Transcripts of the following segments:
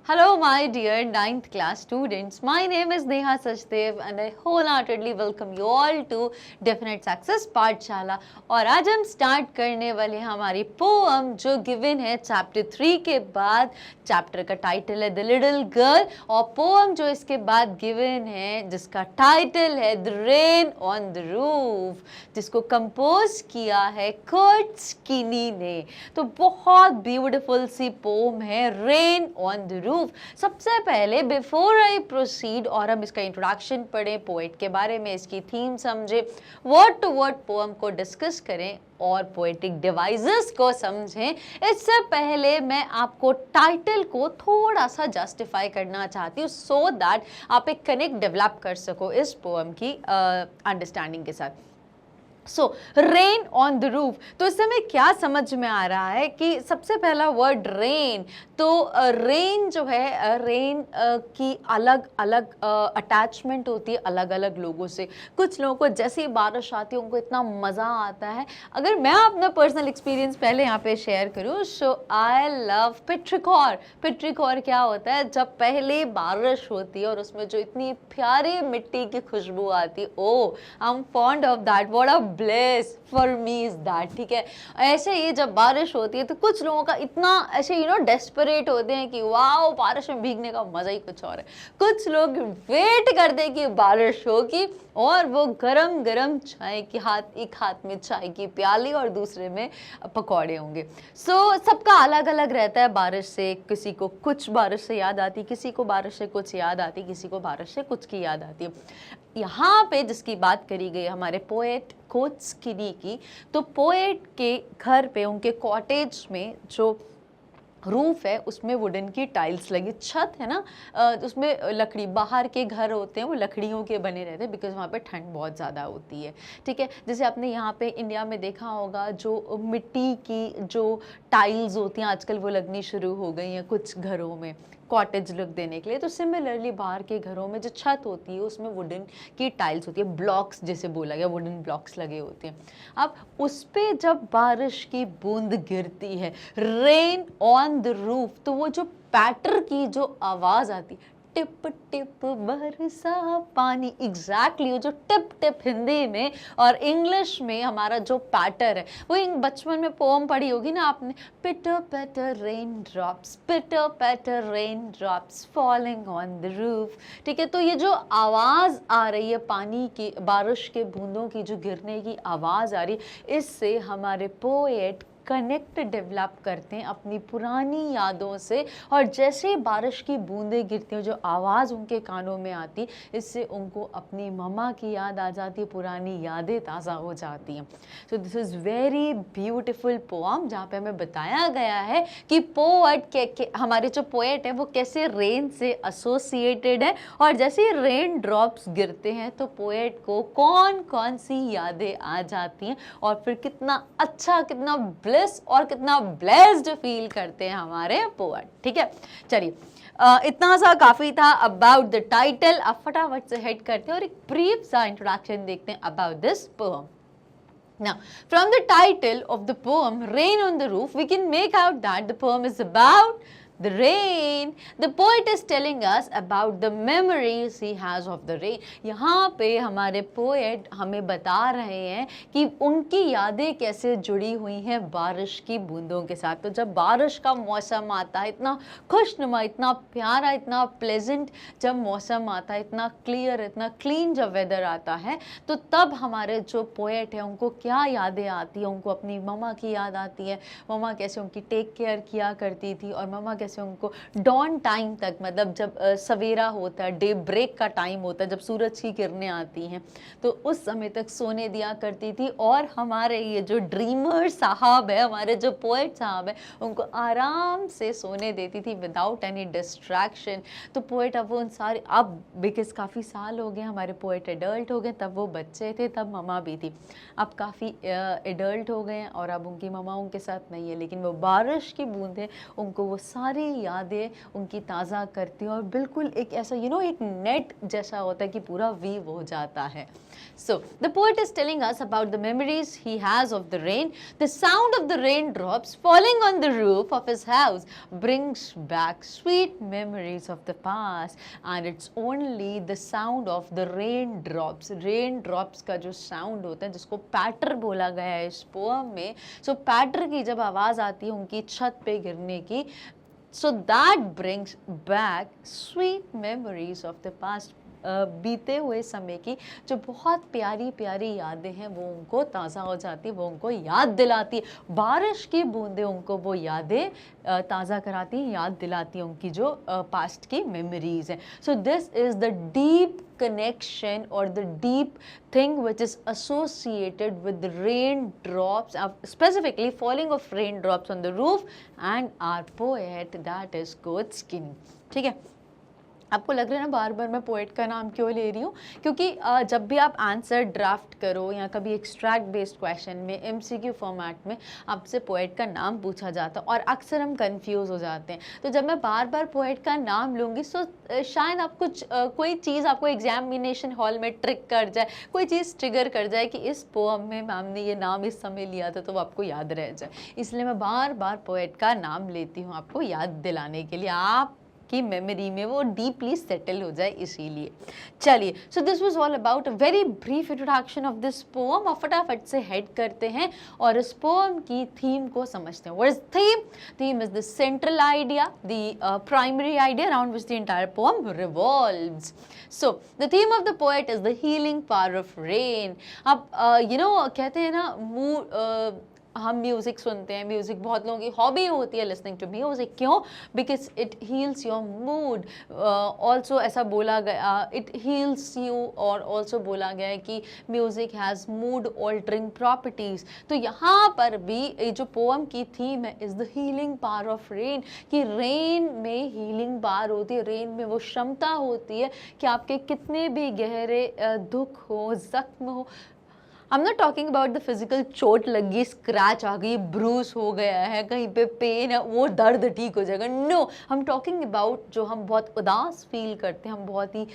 Hello, my dear 9th class students. My name is Neha Sachdev and I wholeheartedly welcome you all to Definite Success पाठशाला। और आज हम start करने वाले हमारी पोअम जो गिवन है चैप्टर 3 के बाद। चैप्टर का टाइटल है द लिटिल गर्ल और पोअम जो इसके बाद गिवन है जिसका टाइटल है the rain on the roof, जिसको कंपोज किया है कर्ट स्किनी ने। तो बहुत ब्यूटीफुल सी पोम है रेन ऑन द रूफ। सबसे पहले बिफोर आई प्रोसीड और हम इसका इंट्रोडक्शन पढ़ें, पोएट के बारे में, इसकी थीम समझे, वर्ड टू वर्ड पोएम को डिस्कस करें और पोएटिक डिवाइसेस को समझें, इससे पहले मैं आपको टाइटल को थोड़ा सा जस्टिफाई करना चाहती हूँ सो दैट आप एक कनेक्ट डेवलप कर सको इस पोएम की अंडरस्टैंडिंग के साथ। सो रेन ऑन द रूफ, तो इस समय क्या समझ में आ रहा है कि सबसे पहला वर्ड रेन, तो रेन जो है रेन की अलग अलग अटैचमेंट होती है अलग अलग लोगों से। कुछ लोगों को जैसे ही बारिश आती है उनको इतना मज़ा आता है। अगर मैं अपना पर्सनल एक्सपीरियंस पहले यहाँ पे शेयर करूँ, सो आई लव पेट्रिकॉर। पेट्रिकॉर क्या होता है, जब पहले बारिश होती है और उसमें जो इतनी प्यारी मिट्टी की खुशबू आती है, oh I am fond of that, what a bless for me is that. ठीक है, ऐसे ही जब बारिश होती है तो कुछ लोगों का इतना ऐसे डेस्परेट होते हैं कि वाओ बारिश में भीगने का मजा ही कुछ और है। कुछ लोग वेट करते हैं कि बारिश होगी और वो गरम गरम चाय की एक हाथ में चाय की प्याली और दूसरे में पकौड़े होंगे। सो सबका अलग अलग रहता है बारिश से। किसी को कुछ बारिश से याद आती, किसी को बारिश से कुछ याद आती, किसी को बारिश से कुछ की याद आती है। यहाँ पे जिसकी बात करी गई हमारे पोएट कर्ट स्किनी की, तो पोएट के घर पे उनके कॉटेज में जो रूफ है उसमें वुडन की टाइल्स लगी, छत है ना, उसमें लकड़ी, बाहर के घर होते हैं वो लकड़ियों के बने रहते हैं बिकॉज वहाँ पे ठंड बहुत ज़्यादा होती है। ठीक है, जैसे आपने यहाँ पे इंडिया में देखा होगा जो मिट्टी की जो टाइल्स होती हैं आजकल वो लगनी शुरू हो गई हैं कुछ घरों में कॉटेज लुक देने के लिए। तो सिमिलरली बाहर के घरों में जो छत होती है उसमें वुडन की टाइल्स होती है, ब्लॉक्स जैसे बोला गया, वुडन ब्लॉक्स लगे होते हैं। अब उस पे जब बारिश की बूंद गिरती है, रेन ऑन द रूफ, तो वो जो पैटर की जो आवाज़ आती, टिप टिप बरसा पानी, एग्जैक्टली वो जो टिप टिप हिंदी में और इंग्लिश में हमारा जो पैटर है, वो बचपन में पोम पढ़ी होगी ना आपने, पिटर patter rain drops, pitter patter rain drops falling on the roof. ठीक है, तो ये जो आवाज़ आ रही है पानी की, बारिश के बूंदों की जो गिरने की आवाज़ आ रही है, इससे हमारे पोएट कनेक्ट डेवलप करते हैं अपनी पुरानी यादों से। और जैसे बारिश की बूंदें गिरती हैं, जो आवाज़ उनके कानों में आती, इससे उनको अपनी मम्मा की याद आ जाती है, पुरानी यादें ताज़ा हो जाती हैं। So this is very beautiful poem जहाँ पे हमें बताया गया है कि पोएट के हमारे जो पोएट है वो कैसे रेन से एसोसिएटेड है, और जैसे ही रेन ड्रॉप्स गिरते हैं तो पोएट को कौन कौन सी यादें आ जाती हैं और फिर कितना अच्छा, कितना और कितना ब्लेस्ड फील करते हैं हमारे पोएट। ठीक है, चलिए इतना सा काफ़ी था अबाउट द टाइटल। अब फटाफट से हेड करते हैं और एक ब्रीफ सा इंट्रोडक्शन देखते हैं about this poem. Now, from the title of the poem Rain on the Roof, we can make out that the poem is about the rain. The poet is telling us about the memories he has of the rain. यहाँ पे हमारे poet हमें बता रहे हैं कि उनकी यादें कैसे जुड़ी हुई हैं बारिश की बूंदों के साथ। तो जब बारिश का मौसम आता है, इतना खुशनुमा, इतना प्यारा, इतना प्लेजेंट जब मौसम आता है, इतना क्लियर, इतना क्लीन जब वेदर आता है, तो तब हमारे जो पोएट हैं उनको क्या यादें आती हैं, उनको अपनी मम्मा की याद आती है, मम्मा कैसे उनकी टेक केयर किया करती थी, और मम्मा कैसे उनको डॉन टाइम तक, मतलब जब सवेरा होता है, डे ब्रेक का टाइम होता है, जब सूरज की किरणें आती हैं, तो उस समय तक सोने दिया करती थी। और हमारे ये जो ड्रीमर साहब है, हमारे जो पोएट साहब है, उनको आराम से सोने देती थी विदाउट एनी डिस्ट्रैक्शन। तो पोएट अब वो उन सारे, अब बिकॉज काफ़ी साल हो गए हमारे पोएट एडल्ट हो गए, तब वो बच्चे थे, तब मम्मा भी थी, अब काफ़ी एडल्ट हो गए हैं और अब उनकी मम्मा उनके साथ नहीं है, लेकिन वो बारिश की बूंदें उनको वो सारी सारी यादें उनकी ताज़ा करती हैं और बिल्कुल एक ऐसा एक नेट जैसा होता है कि पूरा वीव हो जाता है. So, the poet is telling us about the memories he has of the rain. The sound of the raindrops falling on the roof of his house brings back sweet memories of the past. And it's only the sound of the raindrops. Raindrops का जो sound होता है जिसको patter बोला गया है इस poem में. So, patter की जब आवाज़ आती है उनकी छत पे गिरने की, so that brings back sweet memories of the past. बीते हुए समय की जो बहुत प्यारी प्यारी यादें हैं वो उनको ताज़ा हो जाती है, वो उनको याद दिलाती है. बारिश की बूंदें उनको वो यादें ताज़ा कराती हैं, याद दिलाती हैं उनकी जो पास्ट की मेमोरीज हैं. So this is the deep connection or the deep thing which is associated with the raindrops, specifically falling of raindrops on the roof and our poet, that is Coatskin. ठीक है, आपको लग रहा है ना बार बार मैं पोएट का नाम क्यों ले रही हूँ? क्योंकि जब भी आप आंसर ड्राफ्ट करो या कभी एक्सट्रैक्ट बेस्ड क्वेश्चन में एमसीक्यू फॉर्मेट में आपसे पोएट का नाम पूछा जाता है और अक्सर हम कंफ्यूज हो जाते हैं. तो जब मैं बार बार पोएट का नाम लूँगी तो शायद आप कोई चीज़ आपको एग्जामिनेशन हॉल में ट्रिक कर जाए, कोई चीज़ ट्रिगर कर जाए कि इस पोएम में मैम ने ये नाम इस समय लिया था, तो वो आपको याद रह जाए. इसलिए मैं बार बार पोएट का नाम लेती हूँ आपको याद दिलाने के लिए, आप की मेमोरी में वो डीपली सेटल हो जाए इसीलिए. चलिए, so this was all about a very brief introduction of this poem. और फटाफट से हेड करते हैं और इस पोएम की थीम को समझते हैं. What is theme? Theme is the central idea, the primary idea around which the entire poem revolves. So the theme of the poet is the healing power of rain. अब कहते हैं ना हम music सुनते हैं, म्यूज़िक बहुत लोगों की हॉबी होती है लिसनिंग टू म्यूज़िक. क्यों? Because it heels your mood. Also ऐसा बोला गया, इट हील्स यू, और ऑल्सो बोला गया है कि music has mood altering properties. तो यहाँ पर भी जो पोएम की थीम है is the healing power of rain, कि रेन में हीलिंग पावर होती है, रेन में वो क्षमता होती है कि आपके कितने भी गहरे दुख हो, जख्म हो, I am not talking about the physical, चोट लगी, स्क्रैच आ गई, ब्रूस हो गया है, कहीं पे पेन है, वो दर्द ठीक हो जाएगा. नो, हम टॉकिंग अबाउट जो हम बहुत उदास फील करते हैं, हम बहुत ही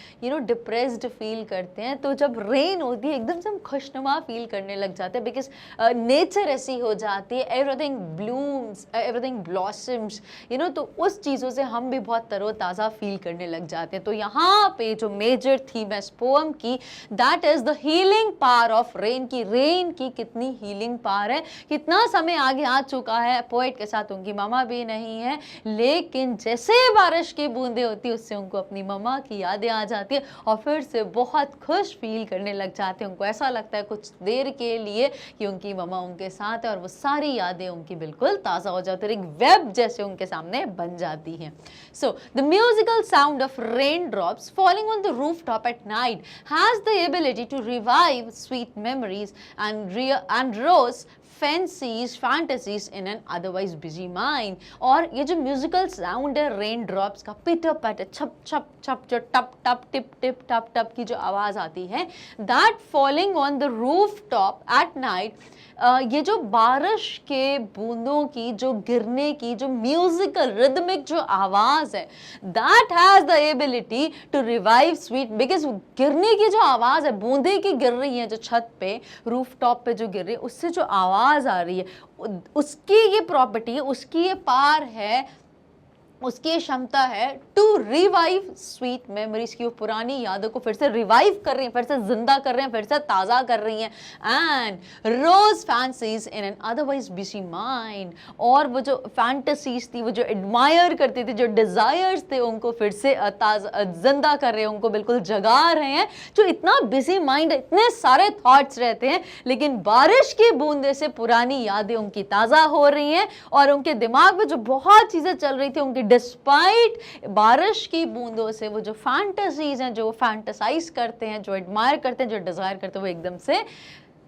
डिप्रेस्ड फील करते हैं, तो जब रेन होती है एकदम से हम खुशनुमा फील करने लग जाते हैं. बिकॉज नेचर ऐसी हो जाती है, एवरीथिंग ब्लूम्स, एवरीथिंग ब्लॉसम्स, तो उस चीज़ों से हम भी बहुत तरोताज़ा फील करने लग जाते हैं. तो यहाँ पे जो मेजर थीम है इस पोएम की, that is the healing power of rain, की रेन की कितनी हीलिंग पावर है. कितना समय आगे आ चुका है, पोएट के साथ उनकी ममा भी नहीं है, लेकिन जैसे बारिश की बूंदें होती है उससे उनको अपनी ममा की यादें आ जाती है और फिर से बहुत खुश फील करने लग जाते हैं. उनको ऐसा लगता है कुछ देर के लिए कि उनकी ममा उनके साथ है और वो सारी यादें उनकी बिल्कुल ताज़ा हो जाती है, एक वेब जैसे उनके सामने बन जाती हैं. So the musical sound of rain drops falling on the roof top at night has the ability to revive sweet memories and rose fantasies in an otherwise busy mind. और ये जो म्यूजिकल साउंड है rain drops का, पिटर पैटर, छप छप छप, जो टप टप टिप टिप टप टप की जो आवाज़ आती है, that falling on the roof top at night, ये जो बारिश के बूंदों की जो गिरने की जो म्यूजिकल रिदमिक जो आवाज़ है, that has the ability to revive sweet, because गिरने की जो आवाज़ है, बूंदें की गिर रही हैं जो छत पे, रूफ टॉप पे जो गिर रही है, उससे जो आवाज़ आ रही है, उसकी ये प्रॉपर्टी, उसकी ये पावर है, उसकी ये क्षमता है टू रिवाइव स्वीट मेमोरीज, की वो पुरानी यादों को फिर से रिवाइव कर रही हैं, फिर से जिंदा कर रहे हैं, फिर से ताज़ा कर रही हैं. And rose fancies in an otherwise busy mind, और वो जो फैंटेसीज थी, वो जो एडमायर करती थी, जो डिज़ायर्स थे, उनको फिर से ताज़ा जिंदा कर रहे हैं, उनको बिल्कुल जगा रहे हैं. जो इतना बिजी माइंड, इतने सारे थॉट्स रहते हैं, लेकिन बारिश की बूंदे से पुरानी यादें उनकी ताज़ा हो रही हैं और उनके दिमाग में जो बहुत चीज़ें चल रही थी, उनकी डिस्पाइट बारिश की बूंदों से वो जो फैंटेसीज हैं, जो फैंटेसाइज करते हैं, जो एडमायर करते हैं, जो डिज़ायर करते हैं, वो एकदम से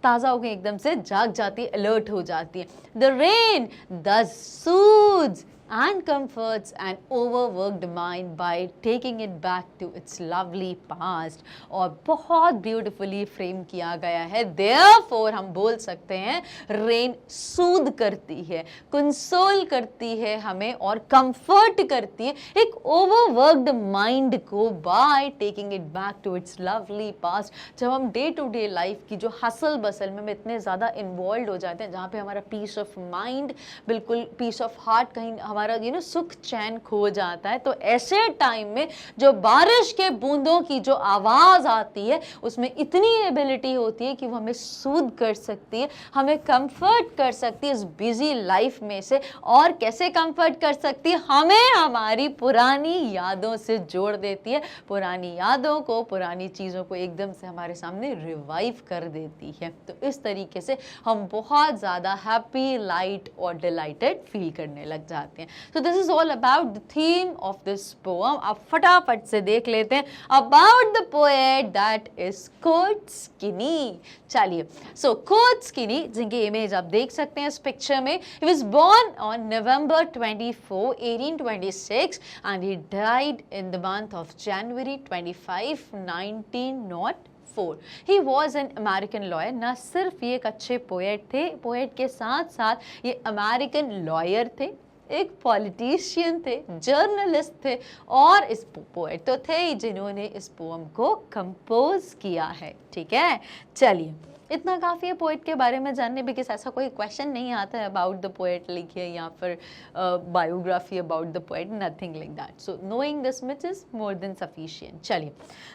ताज़ा हो गई, एकदम से जाग जाती है, अलर्ट हो जाती है. द रेन दस soothes and comforts an overworked mind by taking it back to its lovely past. और बहुत ब्यूटिफुली फ्रेम किया गया है। Therefore हम बोल सकते हैं रेन सूद करती है, कंसोल करती है हमें और कंफर्ट करती है एक ओवरवर्क्ड माइंड को by taking it back to its lovely past. जब हम डे टू डे लाइफ की जो हसल बसल में हम इतने ज़्यादा इन्वॉल्व हो जाते हैं, जहाँ पे हमारा पीस ऑफ माइंड, बिल्कुल पीस ऑफ हार्ट, कहीं हमारा सुख चैन खो जाता है, तो ऐसे टाइम में जो बारिश के बूंदों की जो आवाज़ आती है उसमें इतनी एबिलिटी होती है कि वो हमें सूद कर सकती है, हमें कंफर्ट कर सकती है इस बिजी लाइफ में से। और कैसे कंफर्ट कर सकती है? हमें हमारी पुरानी यादों से जोड़ देती है, पुरानी यादों को, पुरानी चीज़ों को एकदम से हमारे सामने रिवाइव कर देती है। तो इस तरीके से हम बहुत ज़्यादा हैप्पी, लाइट और डिलाइटेड फील करने लग जाते हैं। So this is all about the theme of this poem. अब फटाफट से देख लेते हैं about the poet that is Kurt Skinny. चलिए, so Kurt Skinny, जिनकी इमेज आप देख सकते हैं इस पिक्चर में, he was born on November 24, 1826 and he died in the month of January 25, 1904. He was an American lawyer. ना सिर्फ ये एक अच्छे पोएट थे, पोएट के साथ साथ ये अमेरिकन लॉयर थे, एक पॉलिटिशियन थे, जर्नलिस्ट थे और इस पोएट तो थे ही जिन्होंने इस पोएम को कंपोज किया है। ठीक है, चलिए इतना काफ़ी है पोएट के बारे में जानने, बिकॉज ऐसा कोई क्वेश्चन नहीं आता है अबाउट द पोएट लिखिए या फिर biography about the poet, nothing like that. So knowing this much is more than sufficient. चलिए,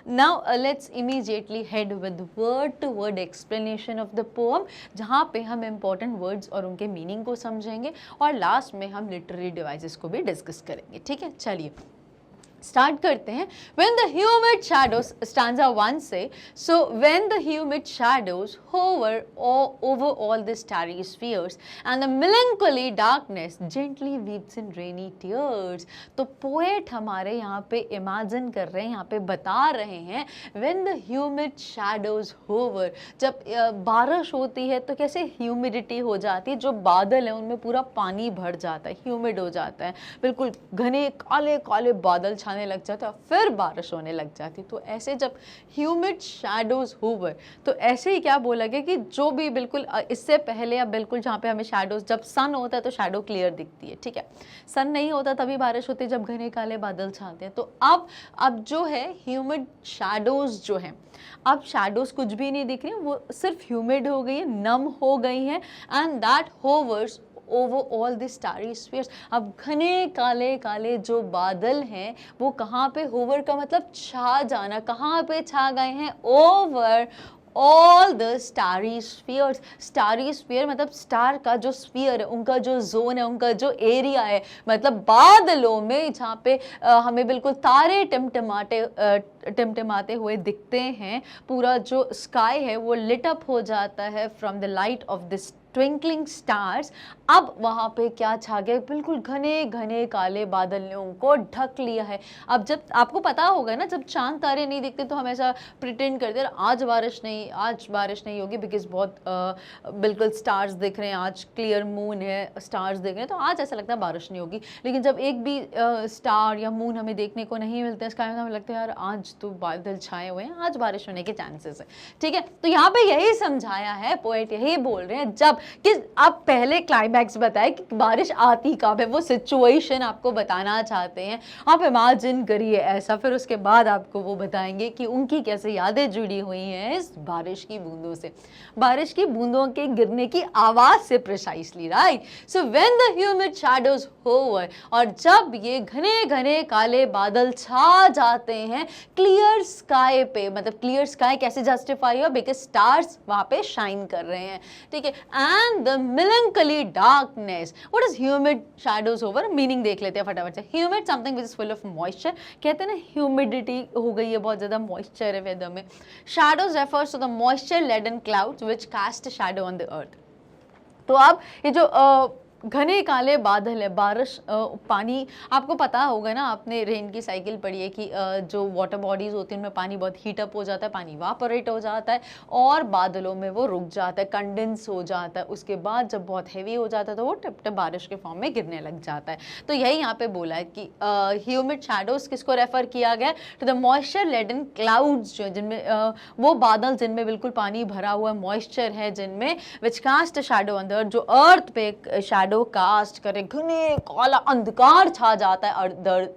now let's immediately head with word to word explanation of the poem, जहाँ पे हम इंपॉर्टेंट वर्ड्स और उनके meaning को समझेंगे और लास्ट में हम लिटरेरी डिवाइसेस को भी डिस्कस करेंगे। ठीक है, चलिए स्टार्ट करते हैं। When the humid shadows, stanza 1 से, so when the humid shadows hover over all the starry spheres and the melancholy darkness gently weeps in rainy tears। तो पोएट हमारे यहाँ पे इमेजिन कर रहे हैं, यहाँ पे बता रहे हैं when the humid shadows hover, जब बारिश होती है तो कैसे ह्यूमिडिटी हो जाती है, जो बादल है उनमें पूरा पानी भर जाता है, ह्यूमिड हो जाता है, बिल्कुल घने काले काले बादल छाने लग जाते हैं, फिर बारिश होने लग जाती। तो ऐसे जब ह्यूमिड शैडोज होवर, तो ऐसे ही क्या बोला गया कि जो भी बिल्कुल इससे पहले या बिल्कुल जहाँ पे हमें शैडोज, जब सन होता है तो शैडो क्लियर दिखती है, ठीक है, सन नहीं होता तभी बारिश होती है जब घने काले बादल छाते हैं। तो अब जो है ह्यूमिड शैडोज जो है, अब शैडोज कुछ भी नहीं दिख रही, वो सिर्फ ह्यूमिड हो गई है, नम हो गई है, and that hovers over all the starry spheres. अब घने काले काले जो बादल हैं वो कहाँ पे, होवर का मतलब छा जाना, कहाँ पे छा गए हैं, over all the starry spheres. Starry sphere मतलब स्टार का जो स्फीयर है, उनका जो जोन है, उनका जो एरिया है, मतलब बादलों में जहाँ पे हमें बिल्कुल तारे टिमटिमाते हुए दिखते हैं, पूरा जो स्काई है वो लिट अप हो जाता है from the light of this twinkling stars. अब वहाँ पे क्या छा गया, बिल्कुल घने घने काले बादल ने उनको ढक लिया है। अब जब आपको पता होगा ना, जब चांद तारे नहीं दिखते तो हम ऐसा प्रिटेंड करते हैं आज बारिश नहीं होगी, बिकॉज बहुत बिल्कुल स्टार्स दिख रहे हैं, आज क्लियर मून है, स्टार्स दिख रहे हैं, तो आज ऐसा लगता है बारिश नहीं होगी। लेकिन जब एक भी स्टार या मून हमें देखने को नहीं मिलते हैं स्काई में, हमें लगता है यार आज तो बादल छाए हुए हैं, आज बारिश होने के चांसेस है। ठीक है, तो यहाँ पे यही समझाया है, पोएट यही बोल रहे हैं, जब कि आप पहले क्लाइमैक्स बताए कि बारिश आती कब है, वो सिचुएशन आपको बताना चाहते हैं, आप इमेजिन करिए ऐसा, फिर उसके बाद आपको वो बताएंगे कि उनकी कैसे यादें जुड़ी हुई हैं इस बारिश की बूंदों से, बारिश की बूंदों के गिरने की आवाज से precisely, right. So when the humid shadows hover, और जब ये घने घने काले बादल छा जाते हैं क्लियर स्काई पे, मतलब क्लियर स्काई कैसे जस्टिफाई हो, बिकॉज स्टार्स वहां पे शाइन कर रहे हैं, ठीक है, and the melancholy darkness। what is humid shadows over, meaning देख लेते हैं फटाफट से। humid something which is full of moisture, कहते हैं ना ह्यूमिडिटी हो गई है, बहुत ज़्यादा मॉइस्चर है वेदर में। shadows refers to the moisture laden clouds which cast a shadow on the earth। तो अब ये जो घने काले बादल है, बारिश पानी, आपको पता होगा ना, आपने रेन की साइकिल पढ़ी है कि जो वाटर बॉडीज होती हैं उनमें पानी बहुत हीट अप हो जाता है, पानी वापरेट हो जाता है और बादलों में वो रुक जाता है, कंडेंस हो जाता है, उसके बाद जब बहुत हैवी हो जाता है तो वो टिप टिप बारिश के फॉर्म में गिरने लग जाता है। तो यही यहाँ पे बोला है कि ह्यूमिड शैडोज किसको रेफर किया गया, to the moisture laden clouds, जो जिनमें वो बादल जिनमें बिल्कुल पानी भरा हुआ मॉइस्चर है, जिनमें विच कास्ट शैडो अंदर, जो अर्थ पे शैडो कास्ट करे, घने काला अंधकार छा जाता है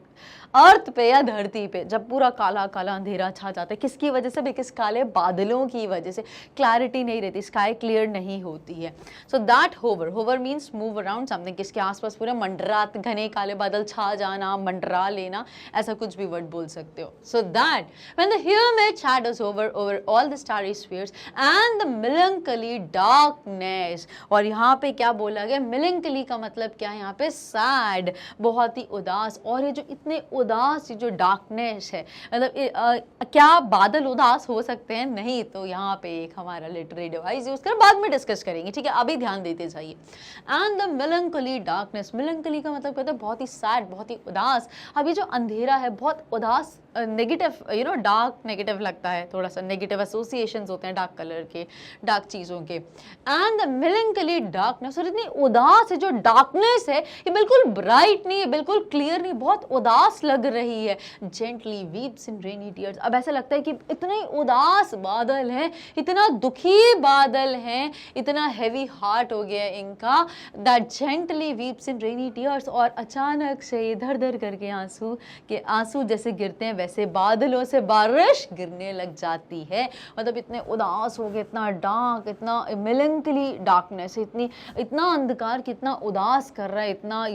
अर्थ पे या धरती पे, जब पूरा काला काला अंधेरा छा जाता है, किसकी वजह से, बिकॉज काले बादलों की वजह से, क्लैरिटी नहीं रहती, स्काई क्लियर नहीं होती है। So that hover means move around something, किसके आसपास पूरा मंडरात, घने काले बादल छा जाना, मंडरा लेना, ऐसा कुछ भी वर्ड बोल सकते हो। So that when the humid shadows over all the starry spheres and the melancholy darkness, और यहाँ पे क्या बोला गया, melancholy का मतलब क्या है यहाँ पे, सैड, बहुत ही उदास, और ये जो इतने उदास जो डार्कनेस है, मतलब क्या बादल उदास हो सकते हैं, नहीं, तो यहाँ पे एक हमारा लिटरेरी डिवाइस यूज कर बाद में डिस्कस करेंगे, ठीक है, अभी ध्यान देते जाइए। And the melancholy darkness, melancholy का मतलब कहते हैं बहुत ही सैड, बहुत ही उदास। अब ये जो अंधेरा है बहुत उदास, negative, you know, dark negative लगता है, थोड़ा सा नेगेटिव एसोसिएशंस होते हैं डार्क कलर के, डार्क चीज़ों के। एंड द मेलंकली डार्कनेस, और इतनी उदास है जो डार्कनेस है, ये बिल्कुल ब्राइट नहीं है, बिल्कुल क्लियर नहीं, बहुत उदास लग रही है। जेंटली वीप्स इन रेनी टीयर्स, अब ऐसा लगता है कि इतने उदास बादल हैं, इतना दुखी बादल हैं, इतना हैवी हार्ट हो गया इनका, that gently weeps in rainy tears, और अचानक से इधर उधर करके आंसू जैसे गिरते हैं, वैसे बादलों से बारिश गिरने लग जाती है। मतलब इतने उदास हो गए, इतना डार्क, इतना मेलंकली डार्कनेस, इतना अंधकार, कितना उदास कर रहा है, इतना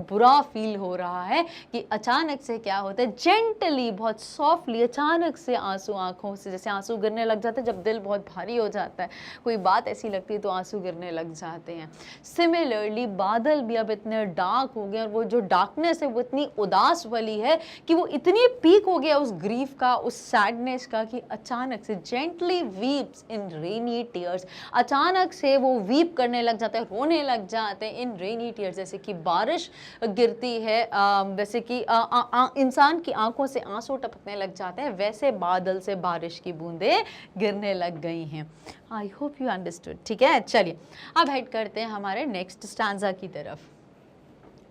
बुरा फील हो रहा है कि अचानक से क्या होता है, जेंटली, बहुत सॉफ्टली, अचानक से आंसू आंखों से, जैसे आंसू गिरने लग जाते हैं जब दिल बहुत भारी हो जाता है, कोई बात ऐसी लगती है तो आंसू गिरने लग जाते हैं। सिमिलरली बादल भी अब इतने डार्क हो गए, और वो जो डार्कनेस है वो इतनी उदास वाली है कि वो इतनी पीक हो गया उस ग्रीफ का, उस सैडनेस का, कि अचानक से जेंटली वीप्स इन रेनी टीयर्स, अचानक से वो वीप करने लग जाते हैं, रोने लग जाते हैं, इन रेनी टीयर्स, जैसे कि बारिश गिरती है, जैसे कि इंसान की आंखों से आंसू टपकने लग जाते हैं, वैसे बादल से बारिश की बूंदें गिरने लग गई हैं। आई होप यू अंडरस्टूड, ठीक है। चलिए अब हेड करते हैं हमारे नेक्स्ट स्टैंजा की तरफ।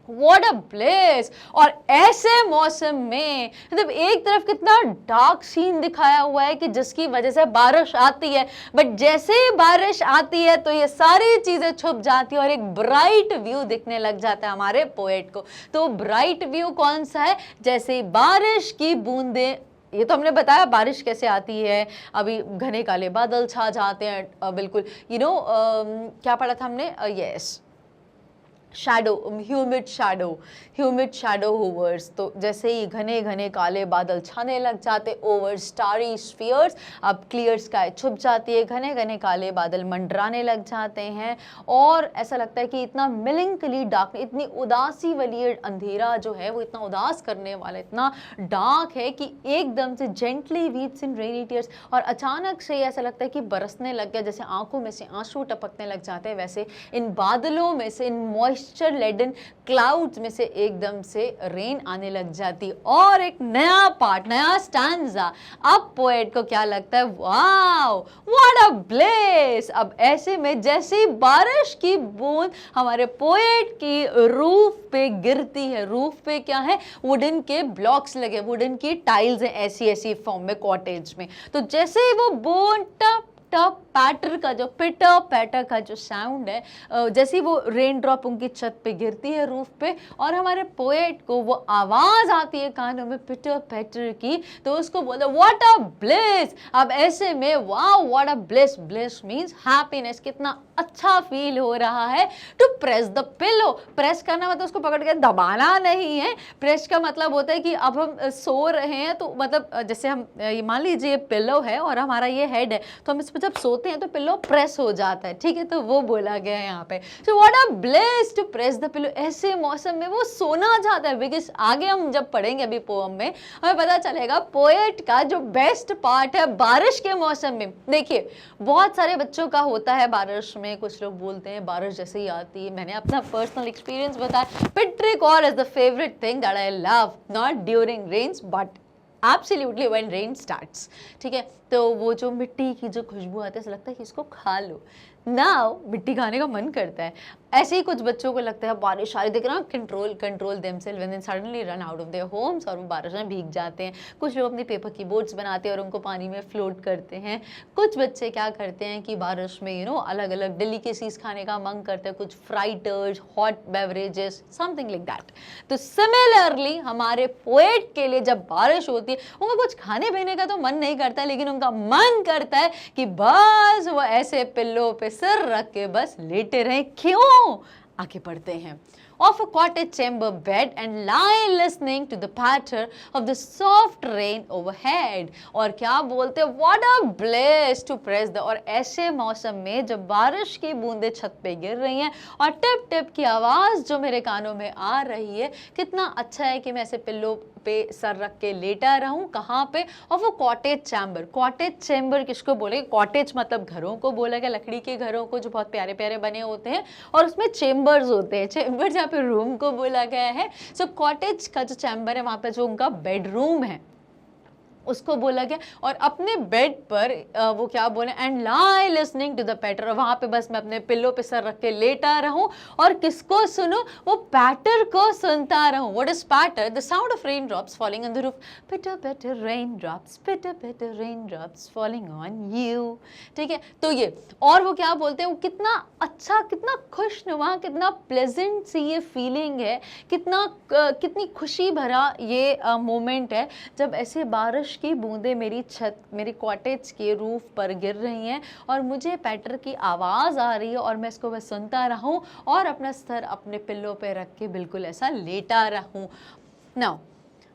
What a bliss! और ऐसे मौसम में मतलब एक तरफ कितना डार्क सीन दिखाया हुआ है कि जिसकी वजह से बारिश आती है, बट जैसे ही बारिश आती है तो ये सारी चीजें छुप जाती है और एक ब्राइट व्यू दिखने लग जाता है हमारे पोएट को। तो ब्राइट व्यू कौन सा है, जैसे बारिश की बूंदें, ये तो हमने बताया बारिश कैसे आती है, अभी घने काले बादल छा जाते हैं, बिल्कुल क्या पढ़ा था हमने, yes, shadow, humid shadow hovers, तो जैसे ही घने घने काले बादल छाने लग जाते ओवर स्टारी स्फीयर्स, अब क्लियर स्काई छुप जाती है, घने घने काले बादल मंडराने लग जाते हैं, और ऐसा लगता है कि इतना मेलंकली डार्क, इतनी उदासी वाली अंधेरा जो है वो इतना उदास करने वाला, इतना डार्क है कि एकदम से जेंटली वीप्स इन रेनी टीयर्स, और अचानक से ऐसा लगता है कि बरसने लग गया, जैसे आंखों में से आंसू टपकने लग जाते हैं, वैसे इन बादलों में से, इन मॉइस्चर लेडन क्लाउड्स में से एकदम से रेन आने लग जाती। और एक नया पार्ट, नया स्टैंजा, अब पोएट को क्या लगता है, वाओ व्हाट अ ब्लेस। अब ऐसे में जैसे ही बारिश की बूंद हमारे पोएट की रूफ पे गिरती है, रूफ पे क्या है, वुडन के ब्लॉक्स लगे, वुडन की टाइल्स हैं ऐसी ऐसी फॉर्म में कॉटेज में, तो जैसे ही वो बूंद टप टप पैटर का जो पिटर पैटर का जो साउंड है, जैसे वो रेन ड्रॉप उनकी छत पे गिरती है रूफ पे, और हमारे पोएट को वो आवाज आती है कानों में पिटर पैटर की, तो उसको बोलते व्हाट अ ब्लिस। अब ऐसे में wow what a bliss, bliss means happiness, कितना अच्छा फील हो रहा है। To press the pillow, press करना मतलब उसको पकड़ के दबाना नहीं है, प्रेस का मतलब होता है कि अब हम सो रहे हैं तो मतलब जैसे हम मान लीजिए पिलो है और हमारा ये हेड है, तो हम इस पर जब सोते हैं तो पिल्लो प्रेस हो जाता है, ठीक है, तो वो बोला गया है यहाँ पे। So what a bless to press the pillow, ऐसे मौसम में वो सोना चाहता है। बिकॉज आगे हम जब पढ़ेंगे अभी पोएम में हमें पता चलेगा पोएट का जो बेस्ट पार्ट है बारिश के मौसम में। देखिए बहुत सारे बच्चों का होता है बारिश में, कुछ लोग बोलते हैं बारिश जैसे ही आती है, मैंने अपना पर्सनल एक्सपीरियंस बताया। पिट्रिक और is the favourite thing that I love, not during rains but absolutely when rain starts, ठीक है। तो वो जो मिट्टी की जो खुशबू आती है ऐसा लगता है कि इसको खा लो, नाउ मिट्टी खाने का मन करता है। ऐसे ही कुछ बच्चों को लगता है बारिश आ रही, देख रहा control themselves when they suddenly run out of their homes और वो बारिश में भीग जाते हैं। कुछ लोग अपने पेपर की बोट्स बनाते हैं और उनको पानी में फ्लोट करते हैं। कुछ बच्चे क्या करते हैं कि बारिश में अलग अलग डेलिकेसीज खाने का मन करता है, कुछ fritters, hot beverages, something like that. तो सिमिलरली हमारे पोएट के लिए जब बारिश होती है उनको कुछ खाने पीने का तो मन नहीं करता, लेकिन उनका मन करता है कि बस वो ऐसे पिल्लों पे सिर रख के बस लेटे रहे। क्यों? आगे बढ़ते हैं। Of a cottage chamber bed and lie listening to the patter of the soft rain overhead। और क्या बोलते हैं, what a bliss to press the, और ऐसे मौसम में जब बारिश की बूंदें छत पे गिर रही हैं और टिप टिप की आवाज़ जो मेरे कानों में आ रही है, कितना अच्छा है कि मैं ऐसे पिल्लों पे सर रख के लेटा रहूं। कहाँ पे? और वो कॉटेज चैम्बर। कॉटेज चैम्बर किसको बोले? कॉटेज मतलब घरों को बोला गया, लकड़ी के घरों को जो बहुत प्यारे प्यारे बने होते हैं और उसमें चेम्बर्स होते हैं। चेम्बर्स यहाँ पे रूम को बोला गया है। सो कॉटेज का जो चैम्बर है वहाँ पे जो उनका बेडरूम है उसको बोला गया। और अपने बेड पर वो क्या बोले, and lie listening to the patter, वहां पे बस मैं अपने पिल्लो पे सर रख के लेटा रहूं और किसको सुनूं? वो पैटर को सुनता रहूं। What is patter? The sound of rain drops falling on the roof. Pitter pitter rain drops, pitter pitter rain drops falling on you, ठीक है। तो ये, और वो क्या बोलते हैं, वो कितना अच्छा, कितना खुशनुमा, कितना प्लेजेंट सी ये फीलिंग है, कितनी खुशी भरा ये मोमेंट है जब ऐसे बारिश की बूंदें मेरी छत, मेरी कॉटेज के रूफ पर गिर रही हैं और मुझे पैटर की आवाज़ आ रही है और मैं इसको बस सुनता रहूं और अपना सर अपने पिल्लों पे रख के बिल्कुल ऐसा लेटा रहूं। Now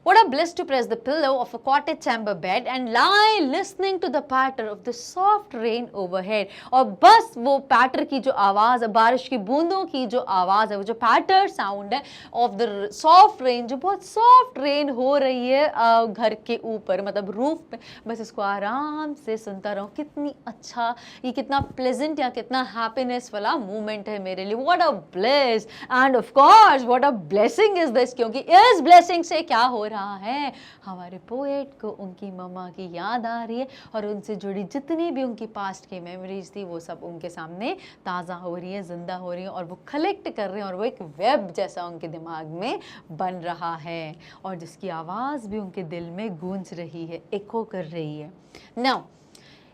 what a bliss to press the pillow of a cottage chamber bed and lie listening to the patter of the soft rain overhead। और बस वो पैटर की जो आवाज़ है, बारिश की बूंदों की जो आवाज़ है, वो जो पैटर साउंड है ऑफ द सॉफ्ट रेन, जो बहुत सॉफ्ट रेन हो रही है घर के ऊपर, मतलब रूफ पे, बस इसको आराम से सुनता रहूं। कितनी अच्छा, ये कितना प्लेजेंट या कितना हैप्पीनेस वाला मोमेंट है मेरे लिए। What a bless end of course what a blessing is this, क्योंकि इस ब्लेसिंग से क्या हो रहा है, हमारे पोएट को उनकी मम्मा की याद आ रही है और उनसे जुड़ी जितनी भी उनकी पास्ट की मेमोरीज थी वो सब उनके सामने ताज़ा हो रही है, जिंदा हो रही है और वो कलेक्ट कर रहे हैं और वो एक वेब जैसा उनके दिमाग में बन रहा है और जिसकी आवाज़ भी उनके दिल में गूंज रही है, एको कर रही है। Now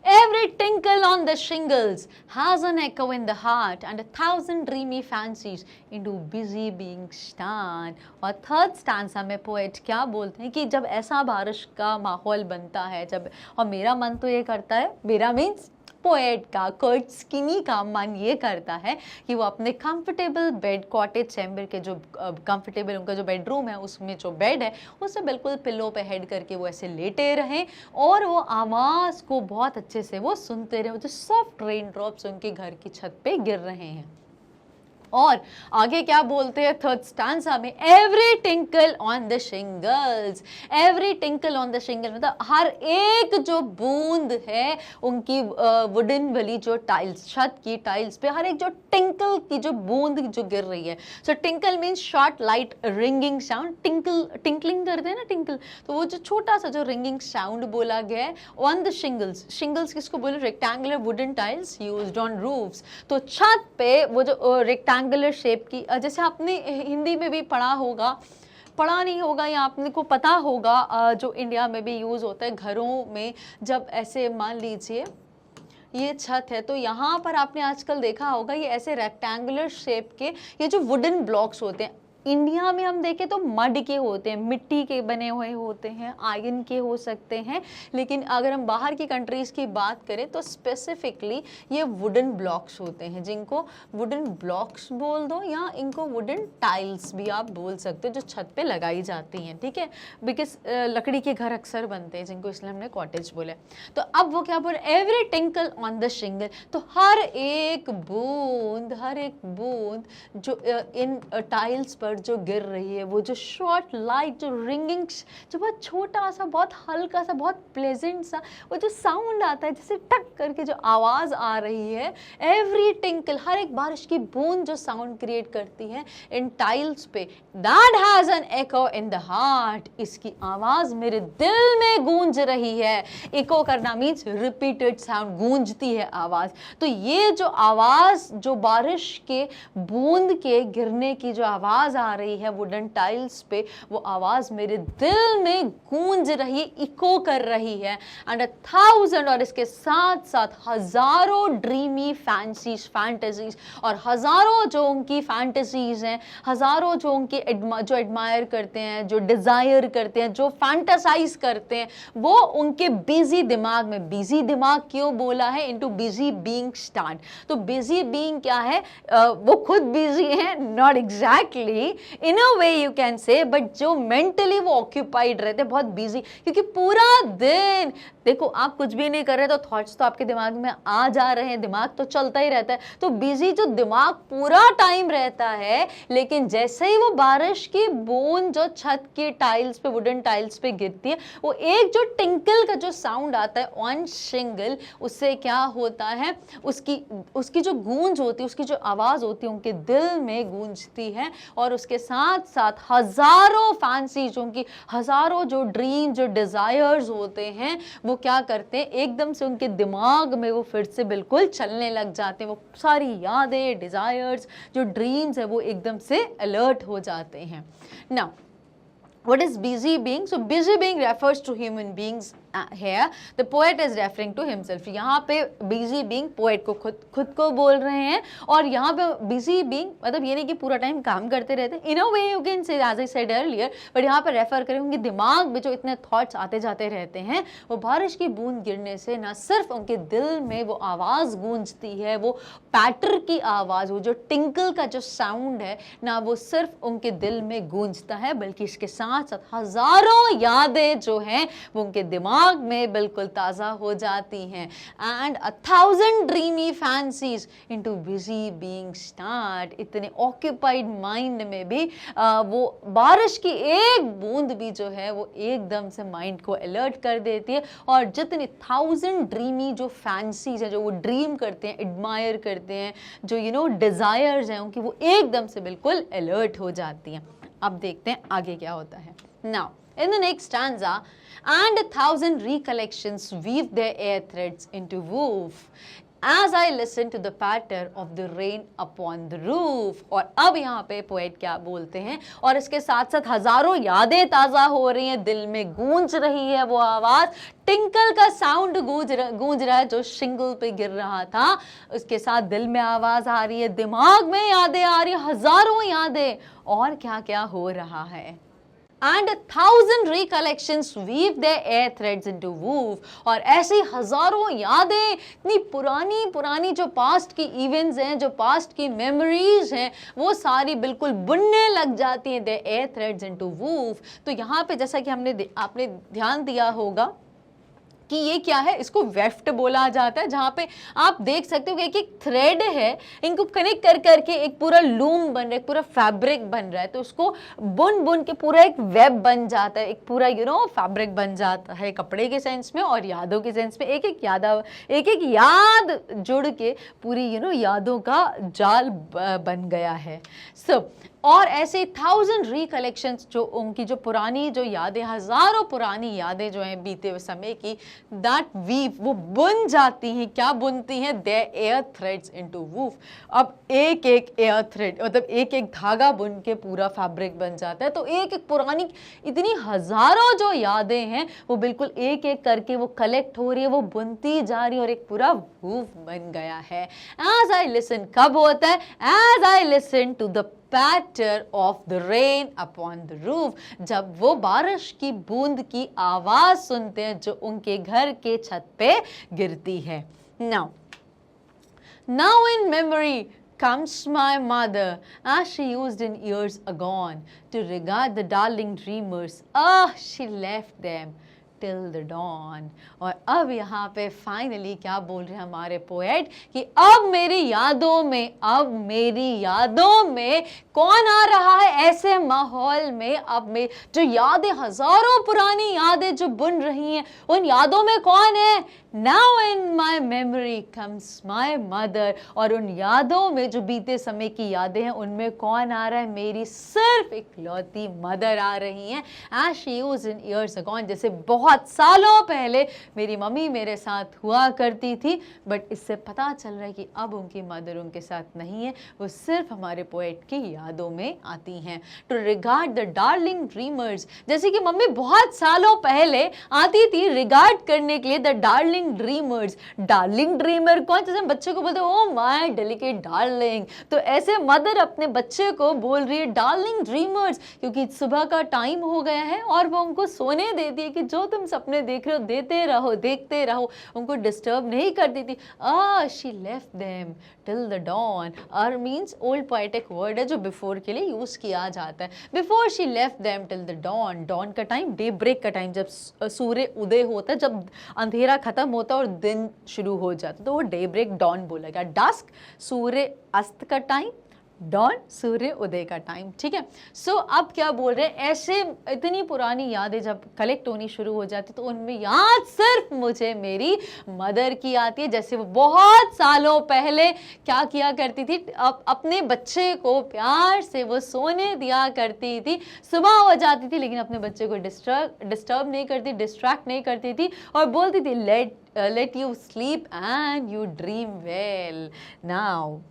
every tinkle on the shingles has an echo in the heart and 1,000 dreamy fancies into busy being stand। और थर्ड स्टैंजा में पोएट क्या बोलते हैं कि जब ऐसा बारिश का माहौल बनता है, जब, और मेरा मन तो ये करता है, मेरा मीन्स पोएट का, कर्ट स्किनी का मन ये करता है कि वो अपने कंफर्टेबल बेड, कॉटेज चैम्बर के जो कंफर्टेबल उनका जो बेडरूम है उसमें जो बेड है उससे बिल्कुल पिल्लो पे हेड करके वो ऐसे लेटे रहें और वो आवाज़ को बहुत अच्छे से वो सुनते रहें, जो सॉफ्ट रेन ड्रॉप्स उनके घर की छत पे गिर रहे हैं। और आगे क्या बोलते हैं थर्ड स्टैंजा में, every tinkle on the shingles. Every tinkle on the shingle मतलब हर एक जो बूंद है उनकी वुडन वाली जो टाइल्स, छत की टाइल्स पे हर एक जो टिंकल की जो बूंद जो गिर रही है। So tinkle means short light ringing sound, tinkling करते हैं ना टिंकल, तो वो जो छोटा सा जो रिंगिंग साउंड बोला गया है ऑन द शिंगल्स। शिंगल्स किसको बोले? Rectangular wooden tiles used on roofs. तो छत पे वो जो रेक्टेंगुलर शेप की, जैसे आपने हिंदी में भी पढ़ा होगा, पढ़ा नहीं होगा या आपने को पता होगा, जो इंडिया में भी यूज़ होता है घरों में, जब ऐसे मान लीजिए ये छत है तो यहाँ पर आपने आजकल देखा होगा ये ऐसे रेक्टेंगुलर शेप के ये जो वुडन ब्लॉक्स होते हैं, इंडिया में हम देखें तो मड के होते हैं, मिट्टी के बने हुए होते हैं, आयरन के हो सकते हैं, लेकिन अगर हम बाहर की कंट्रीज़ की बात करें तो स्पेसिफिकली ये वुडन ब्लॉक्स होते हैं, जिनको वुडन ब्लॉक्स बोल दो या इनको वुडन टाइल्स भी आप बोल सकते हो, जो छत पे लगाई जाती हैं, ठीक है, बिकॉज लकड़ी के घर अक्सर बनते हैं जिनको इसलिए हमने कॉटेज बोले। तो अब वो क्या बोल, एवरी टिंकल ऑन द शिंगल, तो हर एक बूंद जो इन टाइल्स पर जो गिर रही है, वो जो शॉर्ट लाइट, जो रिंगिंग, जो बहुत छोटा सा, बहुत हल्का सा, बहुत प्लेजेंट सा वो जो साउंड आता है, जैसे टक करके जो आवाज़ आ रही है, एवरी टिंकल, हर एक बारिश की बूंद जो साउंड क्रिएट करती है इन टाइल्स पे, that has an echo in the heart, इसकी आवाज़ मेरे दिल में गूंज रही है। एको करना मीन्स रिपीटेड साउंड, गूंजती है आवाज़। तो ये जो आवाज़, जो बारिश के बूंद के गिरने की जो आवाज़ आ रही है वुडन टाइल्स पे, वो आवाज़ मेरे दिल में गूंज रही है, इको कर रही है। एंड 1000, और इसके साथ साथ हज़ारों ड्रीमी फैंटेसीज, और हज़ारों जो उनकी फैंटेसीज हैं, हज़ारों जो उनकी जो एडमायर करते हैं, जो डिज़ायर करते हैं, जो फैंटासाइज करते हैं, वो उनके बिजी दिमाग में, बिजी दिमाग क्यों बोला है, इनटू बिजी बीइंग स्टार्ट। तो बिजी बीइंग क्या है, वो खुद बिजी है, not exactly, in a way you can say, but जो मेंटली वो ऑक्यूपाइड रहते हैं, बहुत बिजी, क्योंकि पूरा दिन देखो आप कुछ भी नहीं कर रहे तो थॉट्स तो आपके दिमाग में आ जा रहे हैं, दिमाग तो चलता ही रहता है। तो बिजी जो दिमाग पूरा टाइम रहता है, लेकिन जैसे ही वो बारिश की बूंद जो छत के टाइल्स पे, वुडन टाइल्स पे गिरती है, वो एक जो टिंकल का जो साउंड आता है ऑन शिंगल, उससे क्या होता है, उसकी जो गूंज होती है, उसकी जो आवाज़ होती है, उनके दिल में गूंजती है। और उसके साथ साथ हज़ारों फैंसी, जो उनकी हज़ारों जो ड्रीम, जो डिज़ायर्स होते हैं, वो क्या करते हैं, एकदम से उनके दिमाग में वो फिर से बिल्कुल चलने लग जाते हैं। वो सारी यादें, डिज़ायर्स, जो ड्रीम्स है, वो एकदम से अलर्ट हो जाते हैं। Now what is busy being? So busy being refers to human beings here. The poet is referring to himself. यहाँ पे busy being poet को खुद को बोल रहे हैं, और यहाँ पे busy being मतलब ये नहीं कि पूरा टाइम काम करते रहते हैं, in a way you can say as I said earlier, but यहाँ पे रेफर करें उनके दिमाग में जो इतने थॉट्स आते जाते रहते हैं, वो बारिश की बूंद गिरने से ना सिर्फ उनके दिल में वो आवाज़ गूंजती है, वो पैटर की आवाज़, वो जो टिंकल का जो साउंड है ना, वो सिर्फ उनके दिल में गूंजता है, बल्कि इसके साथ साथ हज़ारों यादें जो हैं वो उनके दिमाग में बिल्कुल ताज़ा हो जाती हैं। And 1000 dreamy fancies into busy being start, इतने ऑक्यूपाइड माइंड में भी वो बारिश की एक बूंद भी जो है वो एकदम से माइंड को अलर्ट कर देती है। और जितने 1000 ड्रीमी जो फैंसीज हैं, जो वो ड्रीम करते हैं, एडमायर करते हैं, जो डिज़ायर्स हैं उनकी, वो एकदम से बिल्कुल अलर्ट हो जाती हैं। अब देखते हैं आगे क्या होता है। Now, in the next stanza, and 1000 recollections weave their air threads into woof, as I listen to the patter of the rain upon the roof. और अब यहाँ पे पोएट क्या बोलते हैं, और इसके साथ साथ हज़ारों यादें ताज़ा हो रही हैं, दिल में गूंज रही है वो आवाज़, टिंकल का साउंड गूंज रहा है जो शिंगल पे गिर रहा था, उसके साथ दिल में आवाज़ आ रही है, दिमाग में यादें आ रही है, हज़ारों यादें, और क्या क्या हो रहा है। And 1000 recollections weave their air threads into woof, और ऐसी हज़ारों यादें, इतनी पुरानी पुरानी जो पास्ट की इवेंट्स हैं, जो पास्ट की मेमोरीज हैं, वो सारी बिल्कुल बुनने लग जाती हैं their air threads into woof। तो यहाँ पे जैसा कि आपने ध्यान दिया होगा कि ये क्या है, इसको वेफ्ट बोला जाता है, जहाँ पे आप देख सकते हो कि एक एक थ्रेड है, इनको कनेक्ट कर करके एक पूरा लूम बन रहा है, एक पूरा फैब्रिक बन रहा है, तो उसको बुन के पूरा एक वेब बन जाता है, एक पूरा फैब्रिक बन जाता है कपड़े के सेंस में और यादों के सेंस में। एक एक याद जुड़ के पूरी यादों का जाल बन गया है। और ऐसे 1000 रिकलेक्शंस, जो उनकी जो पुरानी जो यादें, हज़ारों पुरानी यादें जो हैं बीते हुए समय की, दैट वीव, वो बुन जाती हैं, क्या बुनती हैं, their air threads into woof. अब एक एक एयर थ्रेड मतलब एक एक धागा बुन के पूरा फैब्रिक बन जाता है। तो एक एक पुरानी इतनी हज़ारों जो यादें हैं वो बिल्कुल एक एक करके वो कलेक्ट हो रही है, वो बुनती जा रही है और एक पूरा वूफ बन गया है। एज आई लिसन, कब होता है, as I listen to the patter of the rain upon the roof, जब वो बारिश की बूंद की आवाज सुनते हैं जो उनके घर के छत पे गिरती है. Now in memory comes my mother, as she used in years agone, to regard the darling dreamers. She left them till the dawn. और अब यहाँ पे फाइनली क्या बोल रहे हैं हमारे पोएट कि अब मेरी यादों में कौन आ रहा है ऐसे माहौल में. अब में जो यादें, हजारों पुरानी यादें जो बुन रही हैं, उन यादों में कौन है. Now in my memory comes my mother. और उन यादों में जो बीते समय की यादें हैं उनमें कौन आ रहा है, मेरी सिर्फ इकलौती मदर आ रही हैं. As she used in years agone, जैसे बहुत सालों पहले मेरी मम्मी मेरे साथ हुआ करती थी. बट इससे पता चल रहा है कि अब उनकी मदर उनके साथ नहीं है, वो सिर्फ हमारे पोएट की यादों में आती हैं. To regard the darling dreamers, जैसे कि मम्मी बहुत सालों पहले आती थी रिगार्ड करने के लिए the darling dreamers. Darling dreamer कौन, जैसे बच्चे को बोलते हैं ओ माय डेलिकेट डार्लिंग, तो ऐसे मदर अपने बच्चे को बोल रही है डार्लिंग ड्रीमर्स, क्योंकि सुबह का टाइम हो गया है और वो उनको सोने देती है कि जो तुम सपने देख रहे हो देते रहो, देखते रहो, उनको डिस्टर्ब नहीं करती थी. She left them till the dawn. Ere means old poetic word है जो बिफोर के लिए यूज किया जाता है. Before she left them till the dawn. Dawn का टाइम डे ब्रेक का टाइम, जब सूर्य उदय होता है, जब अंधेरा खत्म होता है और दिन शुरू हो जाता है, तो वो डे ब्रेक डॉन बोला गया. डस्क सूर्य अस्त का टाइम, डॉन सूर्य उदय का टाइम. ठीक है. सो अब क्या बोल रहे हैं, ऐसे इतनी पुरानी यादें जब कलेक्ट होनी शुरू हो जाती तो उनमें याद सिर्फ मुझे मेरी मदर की आती है. जैसे वो बहुत सालों पहले क्या किया करती थी, अपने बच्चे को प्यार से वो सोने दिया करती थी. सुबह हो जाती थी लेकिन अपने बच्चे को डिस्टर्ब नहीं करती, डिस्ट्रैक्ट नहीं करती थी और बोलती थी let you sleep and you dream well. Now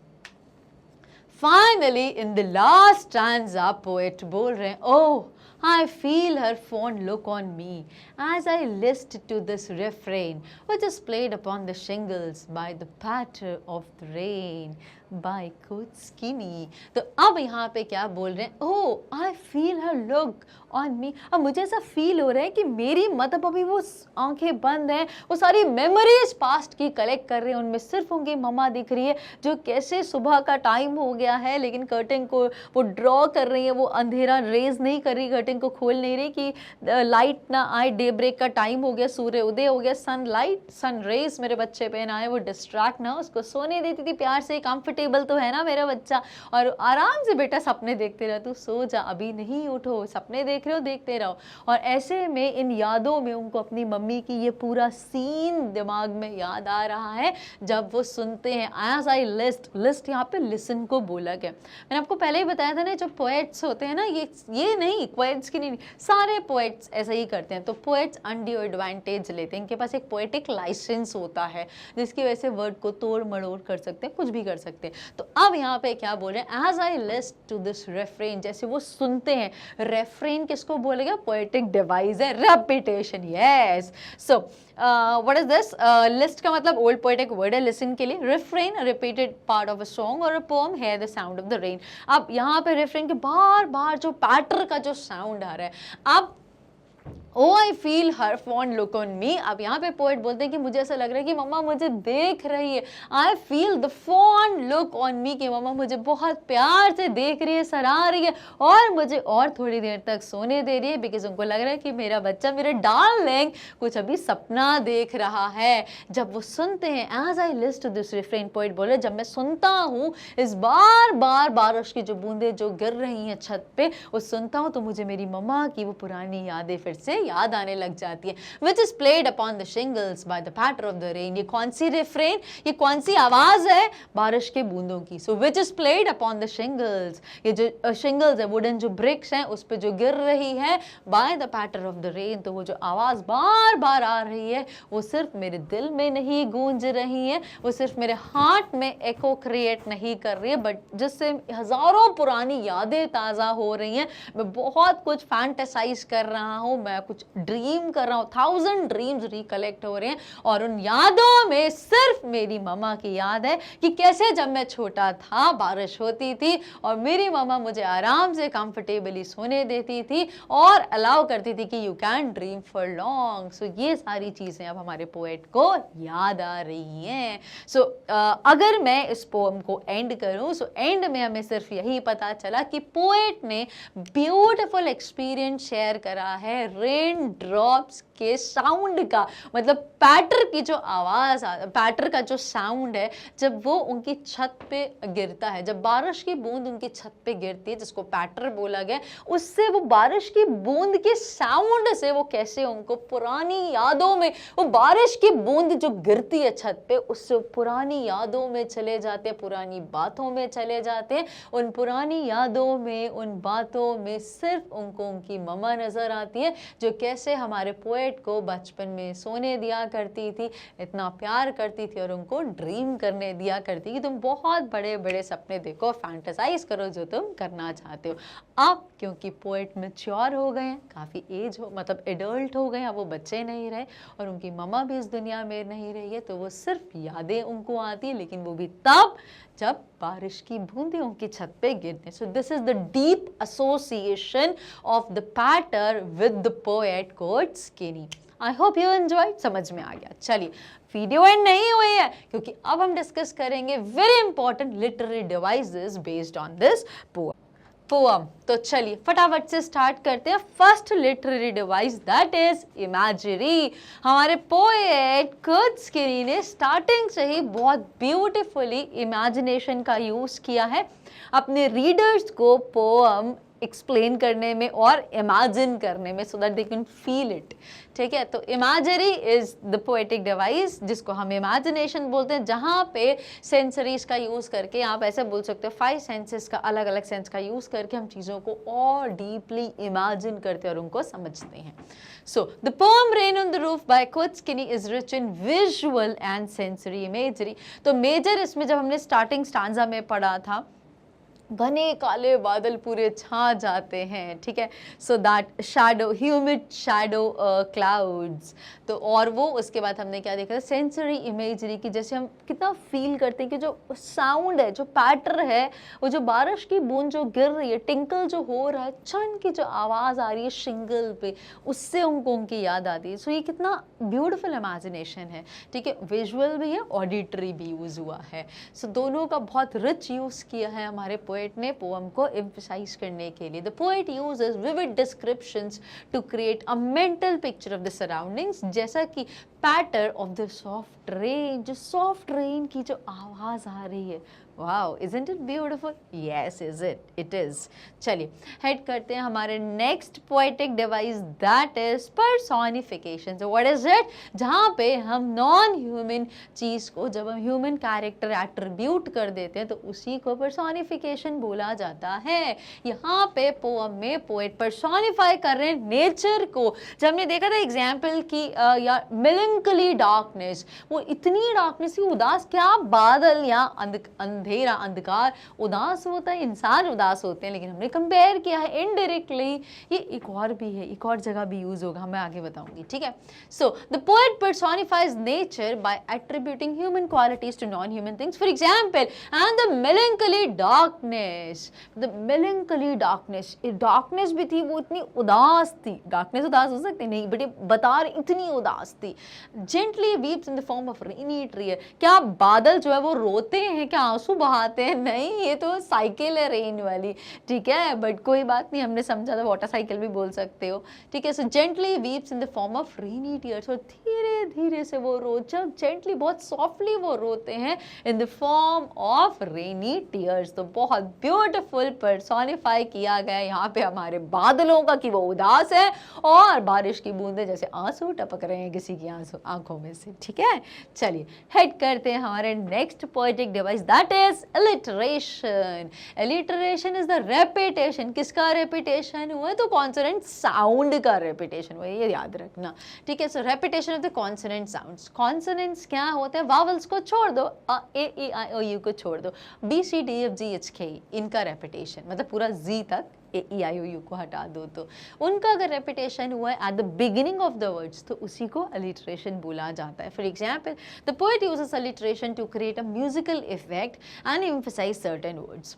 finally in the last stanza poet बोल रहे हैं, oh I feel her fond look on me as I list to this refrain which is played upon the shingles by the patter of the rain by Kutskini. तो अब यहाँ पे क्या बोल रहे हैं, oh I feel her look on me. अब मुझे ऐसा फील हो रहा है कि मेरी मतलब अभी वो आंखें बंद हैं, वो सारी मेमोरीज पास्ट की कलेक्ट कर रहे हैं, उनमें सिर्फ उनकी मम्मा दिख रही है जो कैसे सुबह का टाइम हो गया है लेकिन कर्टन को वो ड्रॉ कर रही है, वो अंधेरा रेज नहीं कर रही, कर्टन को खोल नहीं रही कि लाइट ना आए. डे ब्रेक का टाइम हो गया, सूर्य उदय हो गया, सन रेज मेरे बच्चे पे ना आए, वो डिस्ट्रैक्ट ना, उसको सोने देती थी प्यार से. कंफर्टेबल तो है ना मेरा बच्चा, और आराम से बेटा सपने देखते रहो, तू सो जा, अभी नहीं उठो, सपने देख रहे हो देखते रहो. और ऐसे में इन यादों में उनको अपनी मम्मी की ये पूरा सीन दिमाग में याद आ रहा है जब वो सुनते हैं. एज आई लिस्ट यहाँ पे लिसन को बोला गया. मैंने आपको पहले ही बताया था ना, जो पोएट्स होते हैं ना, ये नहीं पोएट्स की नहीं, सारे पोएट्स ऐसा ही करते हैं. तो पोएट्स अनड्यू एडवांटेज लेते हैं, इनके पास एक पोएटिक लाइसेंस होता है जिसकी वजह से वर्ड को तोड़ मड़ोड़ कर सकते हैं, कुछ भी कर सकते हैं. तो अब यहाँ पे क्या बोल रहे हैं, as I list to this refrain, जैसे वो सुनते हैं. रेफ्रेन किसको बोलेगा, पोएटिक डिवाइस है, repetition. Yes. So what is this, list का मतलब ओल्ड पोएटिक वर्ड है लिसन के लिए. Refrain repeated part of a song और a poem, here the sound of the rain. अब यहाँ पे रिफ्रेन के बार बार जो पैटर का जो साउंड आ रहा है. अब oh I feel her fond look on me. अब यहाँ पे पोएट बोलते हैं कि मुझे ऐसा लग रहा है कि मम्मा मुझे देख रही है. I feel the fond look on मी, कि मम्मा मुझे बहुत प्यार से देख रही है, सराह रही है और मुझे और थोड़ी देर तक सोने दे रही है, बिकॉज उनको लग रहा है कि मेरा बच्चा, मेरे डार्लिंग कुछ अभी सपना देख रहा है. जब वो सुनते हैं, as I list to this refrain, poet बोले जब मैं सुनता हूँ इस बार बार बारिश की जो बूंदें जो गिर रही हैं छत पे, वो सुनता हूँ तो मुझे मेरी मम्मा की वो पुरानी यादें फिर से याद आने लग जाती है. which is played upon the shingles by the patter of the rain. ये कौन सी रिफ्रेन, ये कौन सी आवाज है, बारिश के बूंदों की. so which is played upon the shingles, ये जो shingles है, वुडन जो ब्रिक्स हैं उस पे जो गिर रही है, by the patter of the rain, तो वो जो आवाज बार बार आ रही है वो सिर्फ मेरे दिल में नहीं गूंज रही है, वो सिर्फ मेरे हार्ट में एको क्रिएट नहीं कर रही है, बट जिससे हजारों पुरानी यादें ताज़ा हो रही हैं. मैं बहुत कुछ फैंटेसाइज कर रहा हूँ, मैं कुछ कुछ ड्रीम कर रहा हूँ, 1000 ड्रीम्स रिकलेक्ट हो रहे हैं और उन यादों में सिर्फ मेरी मम्मा की याद है कि कैसे जब मैं छोटा था बारिश होती थी और मेरी मम्मा मुझे आराम से कंफर्टेबली सोने देती थी और अलाउ करती थी कि you can dream for long. So ये सारी चीज़ें अब हमारे पोएट को याद आ रही हैं। सो अगर मैं इस पोएम को एंड करूं, सो एंड में हमें सिर्फ यही पता चला कि पोएट ने ब्यूटीफुल एक्सपीरियंस शेयर करा है रेन ड्रॉप्स के साउंड का, मतलब पैटर की जो आवाज़, पैटर का जो साउंड है जब वो उनकी छत पे गिरता है, जब बारिश की बूंद उनकी छत पे गिरती है, जिसको पैटर बोला गया, उससे वो बारिश की बूंद के साउंड से वो कैसे उनको पुरानी यादों में, वो बारिश की बूंद जो गिरती है छत पे, उससे पुरानी यादों में चले जाते हैं, पुरानी बातों में चले जाते हैं। उन पुरानी यादों में, उन बातों में सिर्फ उनको उनकी मम्मा नजर आती है, जो कैसे हमारे पोएट को बचपन में सोने दिया करती थी, इतना प्यार करती थी और उनको ड्रीम करने दिया करती कि तुम बहुत बड़े बड़े सपने देखो, फैंटेसाइज करो जो तुम करना चाहते हो। अब क्योंकि पोएट मैच्योर हो गए हैं, काफ़ी एज हो, मतलब एडल्ट हो गए हैं, अब वो बच्चे नहीं रहे और उनकी मम्मा भी इस दुनिया में नहीं रही है, तो वो सिर्फ यादें उनको आती है, लेकिन वो भी तब जब बारिश की बूंदें उनकी छत पे गिरने। So this is the deep association of the patter with the poet Coates Kinney. I hope you enjoyed, समझ में आ गया। चलिए वीडियो एंड नहीं हुई है, क्योंकि अब हम डिस्कस करेंगे very important literary devices based on this poem. तो चलिए फटाफट से स्टार्ट करते हैं। First literary device that is imagery. हमारे पोएट कुर्ट स्किनी ने स्टार्टिंग से ही बहुत ब्यूटीफुली इमेजिनेशन का यूज किया है अपने रीडर्स को पोएम एक्सप्लेन करने में और इमेजिन करने में, so that they can feel it. ठीक है, तो imagery is the poetic device जिसको हम इमेजिनेशन बोलते हैं, जहाँ पे सेंसरीज का यूज़ करके, आप ऐसे बोल सकते हो 5 सेंसेस का, अलग अलग सेंस का यूज़ करके हम चीज़ों को और डीपली इमेजिन करते हैं और उनको समझते हैं। So the poem rain on the roof by Kurt Skinny is rich in visual and sensory imagery. तो मेजर इसमें जब हमने स्टार्टिंग स्टांजा में पढ़ा था, घने काले बादल पूरे छा जाते हैं, ठीक है, so that shadow, humid shadow clouds. तो और वो उसके बाद हमने क्या देखा था, सेंसरी इमेजरी की, जैसे हम कितना फील करते हैं कि जो साउंड है, जो पैटर है, वो जो बारिश की बूंद जो गिर रही है, टिंकल जो हो रहा है, छन की जो आवाज़ आ रही है शिंगल पे, उससे उनको उनकी याद आती है। सो ये कितना ब्यूटीफुल इमेजिनेशन है, ठीक है, विजुअल भी है, ऑडिटरी भी यूज़ हुआ है। सो दोनों का बहुत रिच यूज़ किया है हमारे पोएट ने पोएम को एम्फसाइज करने के लिए। The poet uses vivid descriptions to create a mental picture of the surroundings, जैसा कि patter of the soft rain, जो सॉफ्ट रेन की जो आवाज़ आ रही है, wow, isn't it beautiful? Yes, is it? It is. चलिए हेड करते हैं हमारे next poetic device that is personification. So what is it? जहाँ पे हम नॉन ह्यूमन चीज़ को जब हम ह्यूमन कैरेक्टर एट्रीब्यूट कर देते हैं तो उसी को पर्सोनिफिकेशन बोला जाता है। यहाँ पे पोएम में पोएट पर्सोनिफाई कर रहे हैं नेचर को। जब हमने देखा था एग्जाम्पल की या मेलंकली डार्कनेस, वो इतनी डार्कनेस, उदास, क्या बादल या अंधेरा, अंधकार उदास होता है, इंसान उदास होते हैं, लेकिन हमने कंपेयर किया है इनडायरेक्टली। ये एक और भी है, एक और जगह भी यूज होगा, मैं आगे बताऊंगी, ठीक है। So the poet personifies nature by attributing human qualities to non human things. For example, and the melancholy darkness, the melancholy darkness, darkness भी थी, वो इतनी उदास थी, डार्कनेस उदास हो सकती नहीं, बट बता रही इतनी उदास थी। Gently weeps in the form of rainy tree, क्या बादल जो है वो रोते हैं, क्या आंसू बहाते हैं? नहीं, ये तो साइकिल है रेन वाली, ठीक है, बट कोई बात नहीं, हमने समझा था, वाटर साइकिल भी बोल सकते हो, ठीक है। So gently weeps in the form of rainy tears, और धीरे धीरे से वो रो, जब जेंटली, बहुत सॉफ्टली वो रोते हैं इन the form of rainy tears. तो बहुत ब्यूटिफुल पर्सोनिफाई किया गया यहाँ पे हमारे बादलों का कि वो उदास है और बारिश की बूंदें जैसे आंसू टपक रहे हैं किसी की आंखों में से, ठीक है। चलिए हेड करते हैं हमारे next poetic device that is alliteration. Alliteration is the repetition. किसका रेपिटेशन हुआ? तो कॉन्सोनेंट साउंड का रेपिटेशन हुआ, ये याद रखना, ठीक है। So repetition of the consonant sounds. Consonants क्या होते हैं? वावल्स को छोड़ दो, ए ई आई ओ यू को छोड़ दो, B C D F G H K, इनका रेपिटेशन, मतलब पूरा जी तक ए ई आई ओ यू को हटा दो तो उनका अगर रेपिटेशन हुआ है at the beginning of the words तो उसी को अलिटरेशन बोला जाता है. For example, the poet uses alliteration to create a musical effect and emphasize certain words.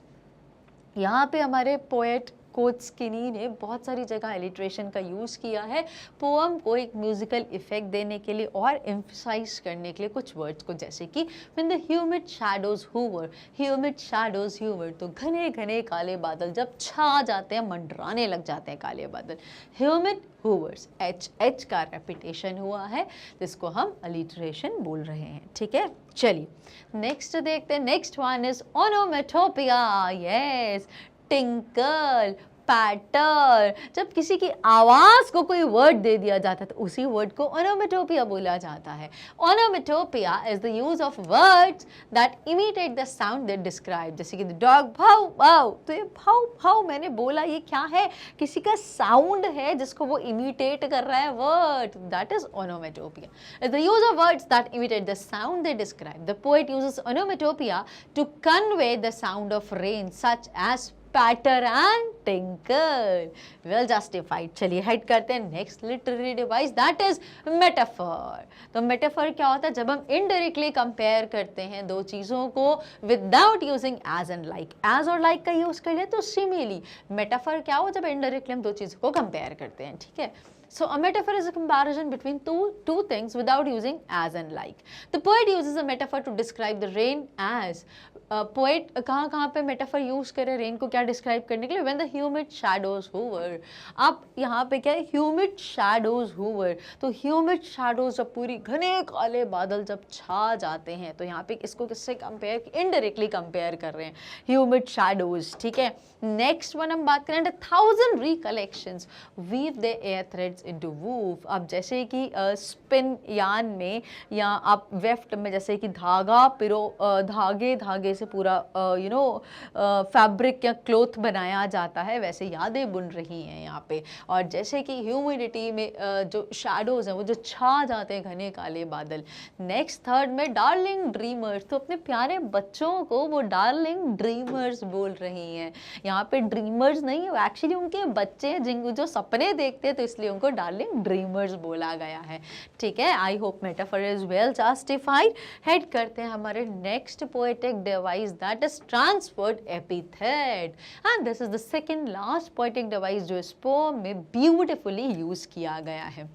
यहाँ पे हमारे पोएट कोच स्किनी ने बहुत सारी जगह एलिट्रेशन का यूज़ किया है पोअम को एक म्यूजिकल इफेक्ट देने के लिए और एम्फसाइज करने के लिए कुछ वर्ड्स को, जैसे कि when the humid shadows Hoover, humid shadows Hoover, तो घने घने काले बादल जब छा जाते हैं, मंडराने लग जाते हैं काले बादल. ह्यूमिड हूवर्स, एच एच का रेपिटेशन हुआ है जिसको हम अलिटरेशन बोल रहे हैं. ठीक है, चलिए नेक्स्ट देखते हैं. Next one is onomatopoeia. Yes, tinkle, patter. जब किसी की आवाज को कोई वर्ड दे दिया जाता है तो उसी वर्ड को ओनोमेटोपिया बोला जाता है. Onomatopoeia is the use of words that imitate the sound that describe. जैसे कि द डॉग भाव भाव, तो ये भाव भाव मैंने बोला, ये क्या है? किसी का साउंड है जिसको वो इमिटेट कर रहा है word, that is onomatopoeia. Is the use of words that imitate the sound they describe. The poet uses onomatopoeia to convey the sound of rain such as patter and tinkle. Well justified. चलिए head करते हैं next literary device, that is metaphor. तो metaphor क्या होता है? जब हम indirectly compare करते हैं दो चीज़ों को without using as and like. As और लाइक का यूज कर लिया तो सिमिली. मेटाफर क्या हो? जब इनडायरेक्टली हम दो चीज़ों को कंपेयर करते हैं. ठीक है, so a metaphor is a comparison between two things without using as and like. The poet uses a metaphor to describe the rain as. Poet कहाँ पे मेटाफर यूज करे रेन को क्या डिस्क्राइब करने के लिए? When the humid shadows Hoover. आप यहाँ पे क्या है? Humid shadows Hoover. तो ह्यूमिड शैडोज जब पूरी घने काले बादल जब छा जाते हैं तो यहाँ पे इसको किससे कंपेयर, इनडायरेक्टली कंपेयर कर रहे हैं, ह्यूमिड शैडोज. ठीक है, नेक्स्ट वन हम बात करें, 1000 recollections weave the air threads into woof. अब जैसे कि स्पिन यान में या आप वेफ्ट में जैसे कि धागा पिरो, धागे से पूरा फैब्रिक या क्लोथ बनाया जाता है, वैसे यादें बुन रही हैं यहाँ पे. और जैसे कि ह्यूमिडिटी में जो शैडोज हैं वो जो छा जाते हैं घने काले बादल. नेक्स्ट थर्ड में डार्लिंग ड्रीमर्स. तो अपने प्यारे बच्चों को वो डार्लिंग ड्रीमर्स बोल रही हैं. यहाँ पे ड्रीमर्स नहीं, वो एक्चुअली उनके बच्चे हैं जिनको जो सपने देखते हैं, तो इसलिए उनको डार्लिंग ड्रीमर्स बोला गया है. ठीक है, I hope metaphor is well justified. Head करते हैं हमारे next poetic device, that is transferred epithet, and this is the second last poetic device जो इस poem में beautifully use किया गया है.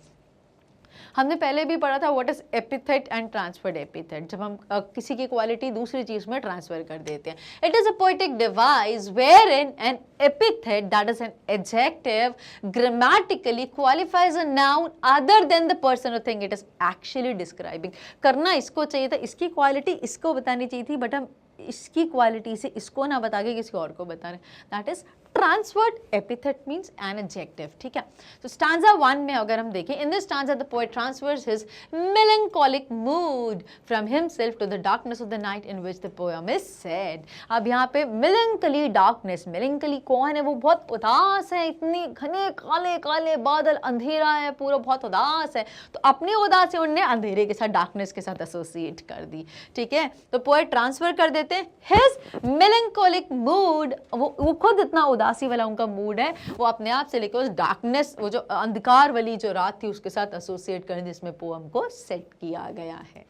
हमने पहले भी पढ़ा था what is epithet and transferred epithet, जब हम किसी की क्वालिटी दूसरी चीज में ट्रांसफर कर देते हैं. It is a poetic device wherein an epithet, that is an adjective, grammatically qualifies a noun other than the person or thing it is actually describing. करना इसको चाहिए था, इसकी क्वालिटी इसको बतानी चाहिए थी, बट हम इसकी क्वालिटी से इसको ना बता के किसी और को बता रहे हैं. That is transferred epithet means an adjective. ठीक है, तो स्टांजा 1 में अगर हम देखें, in this stanza the poet transfers his melancholic mood from himself to the darkness of the night in which the poem is said. अब यहाँ पे मेलंकली डार्कनेस, मेलंकली कौन है? वो बहुत उदास है, इतनी घने काले काले बादल, अंधेरा है पूरा, बहुत उदास है. तो अपनी उदासी उन्होंने अंधेरे के साथ, डार्कनेस के साथ एसोसिएट कर दी. ठीक है, तो पोएट ट्रांसफर कर देते हैं हिज मेलंकोलिक मूड. वो खुद इतना उदासी वाला उनका मूड है, वो अपने आप से लेकर उस डार्कनेस, वो जो अंधकार वाली जो रात थी उसके साथ एसोसिएट करने जिसमें पोएम को सेट किया गया है.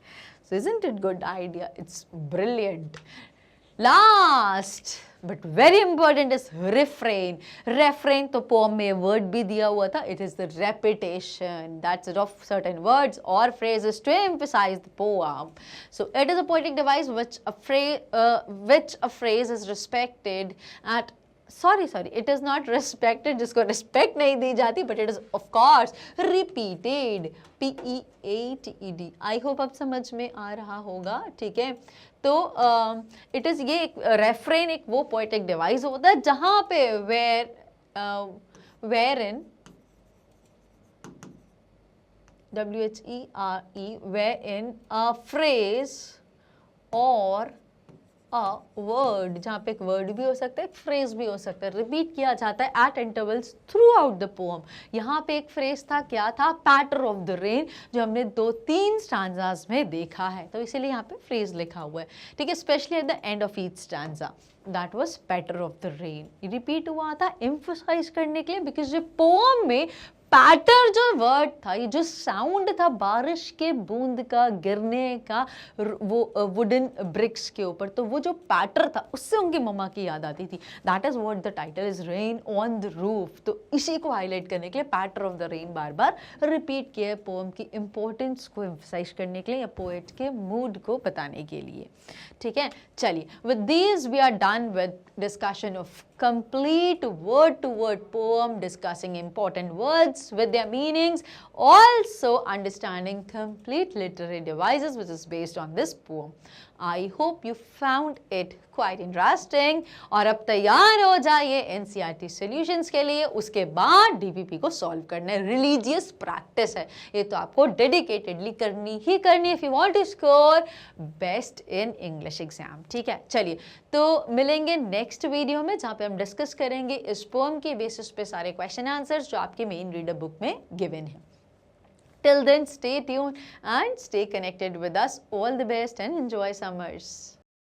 So isn't it good idea? It's brilliant. Last but very important is refrain. Refrain तो poem में word भी दिया हुआ था. It is the repetition that's of certain words or phrases to emphasize the poem. So it is a poetic device which a phrase is respected at sorry it is not respected, जिसको respect नहीं दी जाती, but it is of course repeated, PEATED. I hope अब समझ में आ रहा होगा. ठीक है, तो it is ये एक refrain एक वो poetic device होता है जहाँ पे wherein WHERE wherein a phrase or a word, जहाँ पे एक वर्ड भी हो सकता है, एक फ्रेज भी हो सकता है, रिपीट किया जाता है eight intervals through out the pome. यहाँ पे एक फ्रेज था, क्या था? पैटर ऑफ द रेन, जो हमने 2-3 स्टैंजास में देखा है, तो इसीलिए यहाँ पे फ्रेज लिखा हुआ है, ठीक है। Specially at the end of each stanza, that was patter of the rain. Repeat हुआ था एम्फोसाइज करने के लिए, बिकॉज ये पोम में पैटर जो वर्ड था, ये जो साउंड था बारिश के बूंद का गिरने का वो वुडन ब्रिक्स के ऊपर, तो वो जो पैटर था उससे उनकी मम्मा की याद आती थी। That is what the title is, rain on the roof. तो इसी को हाईलाइट करने के लिए पैटर ऑफ द रेन बार बार रिपीट किया है, पोम की इंपॉर्टेंस को एम्फसाइज करने के लिए या पोएट के मूड को बताने के लिए, ठीक है। चलिए, with this we are done with discussion of complete word to word poem, discussing important words with their meanings, also understanding complete literary devices which is based on this poem. I hope you found it quite interesting और अब तैयार हो जाइए NCERT solutions के लिए। उसके बाद DPP को solve करना है, religious practice है ये, तो आपको dedicatedly करनी ही करनी है if you want to score best in English exam, ठीक है। चलिए, तो मिलेंगे नेक्स्ट वीडियो में, जहाँ पे हम डिस्कस करेंगे इस पोम के बेसिस पे सारे क्वेश्चन आंसर्स जो आपके मेन रीडर बुक में गिवन है। Till then, stay tuned and stay connected with us. All the best and enjoy summers.